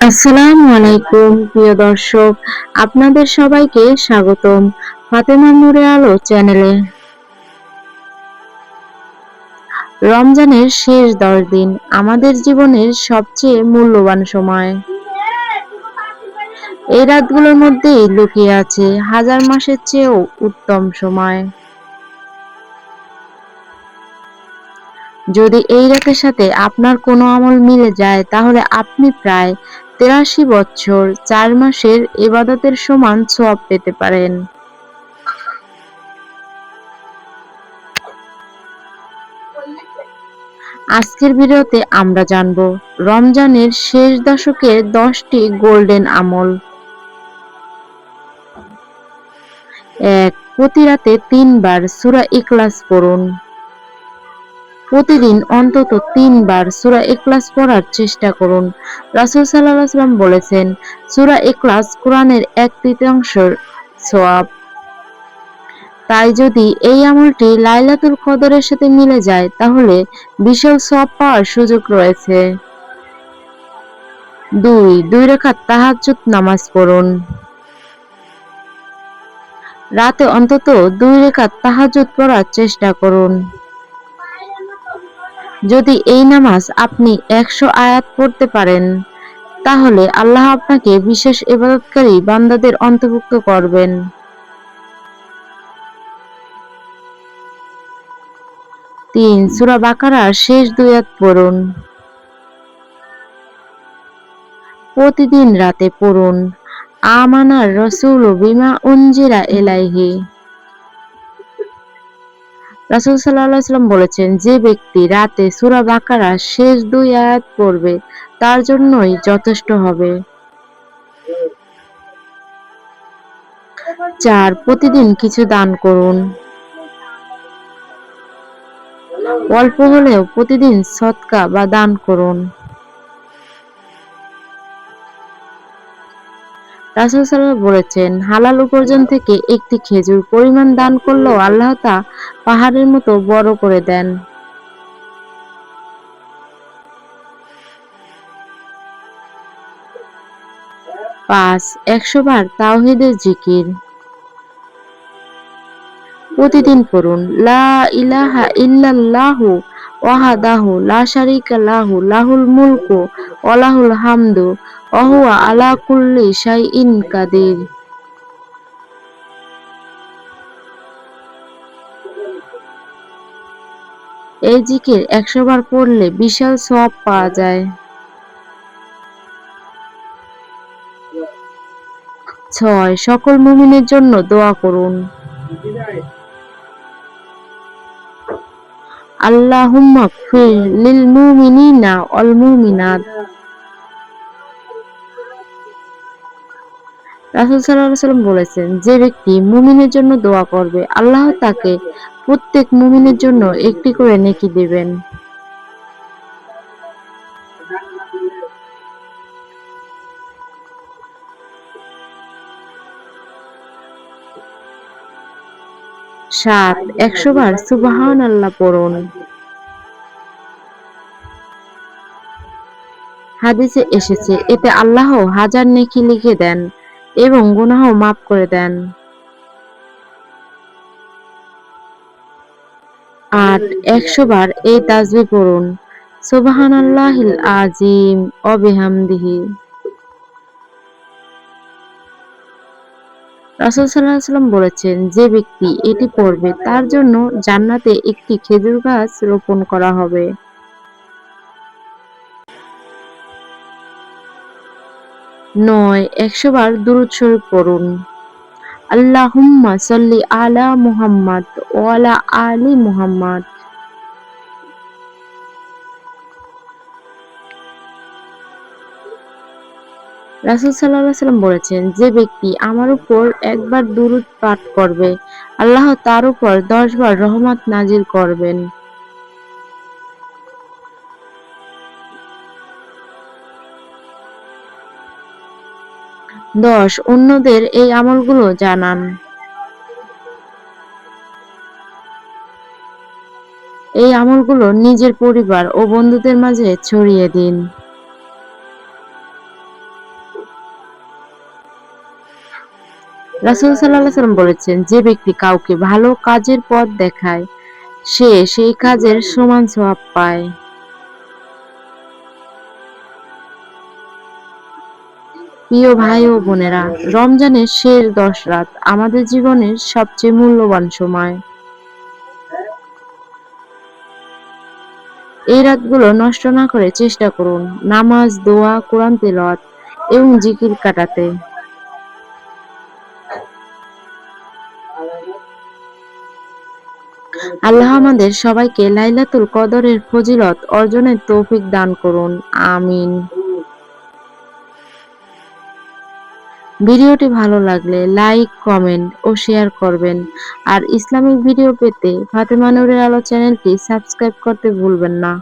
আসসালামু আলাইকুম প্রিয় দর্শক, আপনাদের সবাইকে স্বাগতম ফাতেমা নূরে আলো চ্যানেলে। রমজানের শেষ 10 দিন আমাদের জীবনের সবচেয়ে মূল্যবান সময়। এই রাতগুলোর মধ্যেই লুকিয়ে আছে হাজার মাসের চেয়েও উত্তম সময়। যদি এই রাতের সাথে আপনার কোনো আমল মিলে যায়, তাহলে আপনি প্রায় 83 বছর 4 মাসের ইবাদতের সমান সওয়াব পেতে পারেন। আজকের ভিডিওতে আমরা জানব রমজানের শেষ দশকের 10টি গোল্ডেন আমল। 1. প্রতি রাতে 3 বার সূরা ইখলাস পড়ুন। প্রতিদিন অন্তত 3 বার সূরা ইখলাস পড়ার চেষ্টা করুন। রাসূল সাল্লাল্লাহু আলাইহি ওয়াসাল্লাম বলেছেন, সূরা ইখলাস কোরআনের 1/3 সওয়াব। তাই যদি এই আমলটি লাইলাতুল কদরের সাথে মিলে যায়, তাহলে বিশাল সওয়াব পাওয়ার সুযোগ রয়েছে। 2 রাকাত তাহাজ্জুদ নামাজ পড়ুন। রাতে অন্তত 2 রাকাত তাহাজ্জুদ পড়ার চেষ্টা করুন। যদি এই নামাজ আপনি 100 আয়াত পড়তে পারেন, তাহলে আল্লাহ আপনাকে বিশেষ ইবাদতকারী বান্দাদের অন্তর্ভুক্ত করবেন। 3 সূরা বাকারার শেষ 2 আয়াত পড়ুন। প্রতিদিন রাতে পড়ুন, আমানার রাসূলু বিমা উনজিলা ইলাইহি। রাসূল সাল্লাল্লাহু আলাইহি ওয়াসাল্লাম বলেছেন, যে ব্যক্তি রাতে সূরা বাকারার শেষ 2 আয়াত পড়বে, তার জন্যই যথেষ্ট হবে। 4 প্রতিদিন কিছু দান করুন। অল্প হলেও প্রতিদিন সদকা বা দান করুন। রাসূল সাল্লাল্লাহু আলাইহি ওয়াসাল্লাম বলেছেন, হালাল উপার্জন থেকে একটি খেজুর পরিমাণ দান করলেও আল্লাহ তা পাহাড়ের মতো বড় করে দেন। 5 100 বার তাওহীদের জিকির। প্রতিদিন পড়ুন, লা ইলাহা ইল্লাল্লাহু ওয়াহদাহু লা শারীকা লাহু লাহুল মুলকু ওয়া লাহুল হামদু ওয়া হুয়া আলা কুল্লি শাইইন কাদির। এই জিকির 100 বার পড়লে বিশাল সওয়াব পাওয়া যায়। 6 সকল মুমিনের জন্য দোয়া করুন। আল্লাহুম্মা গফির লিল মুমিনিনা ওয়াল মুমিনাত। রাসূল সাল্লাল্লাহু আলাইহি ওয়াসাল্লাম বলেছেন, যে ব্যক্তি মুমিনের জন্য দোয়া করবে, আল্লাহ তাকে প্রত্যেক মুমিনের জন্য একটি করে নেকি দেবেন। 7 100 বার সুবহানাল্লাহ পড়ুন। হাদিসে এসেছে, এতে আল্লাহ হাজার নেকি লিখে দেন এবং গুনাহ মাফ করে দেন। 8 100 বার এই তাসবিহ পড়ুন, সুবহানাল্লাহিল আযীম ওয়া বিহামদিহি। রাসূল সাল্লাল্লাহু আলাইহি ওয়াসাল্লাম বলেছেন, যে ব্যক্তি এটি পড়বে, তার জন্য জান্নাতে একটি খেজুর গাছ রোপণ করা হবে। 9 100 বার দুরূদ শরীফ পড়ুন, আল্লাহুম্মা সাল্লি আলা মুহাম্মাদ ওয়া আলা আলি মুহাম্মাদ। রাসূল সাল্লাল্লাহু আলাইহি ওয়াসাল্লাম বলেছেন, যে ব্যক্তি আমার উপর একবার দুরূদ পাঠ করবে, আল্লাহ তার উপর 10 বার রহমত নাজিল করবেন। 10 অন্যদের এই আমলগুলো জানান। এই আমলগুলো নিজের পরিবার ও বন্ধুদের মাঝে ছড়িয়ে দিন। রাসূল সাল্লাল্লাহু আলাইহি ওয়াসাল্লাম বলেছেন, যে ব্যক্তি কাউকে ভালো কাজের পথ দেখায় সে সেই কাজের সমান সওয়াব পায়। প্রিয় ভাই ও বোনেরা, রমজানের শেষ 10 রাত আমাদের জীবনের সবচেয়ে মূল্যবান সময়। এই রাতগুলো নষ্ট না করে চেষ্টা করুন নামাজ, দোয়া, কোরআন তিলাওয়াত এবং জিকির কাটাতে। আল্লাহ আমাদের সবাইকে লাইলাতুল কদরের ফজিলত অর্জনের তৌফিক দান করুন। আমিন। ভিডিওটি ভালো লাগলে লাইক, কমেন্ট ও শেয়ার করবেন। আর ইসলামিক ভিডিও পেতে ফাতেমা নূরের আলো চ্যানেলটি সাবস্ক্রাইব করতে ভুলবেন না।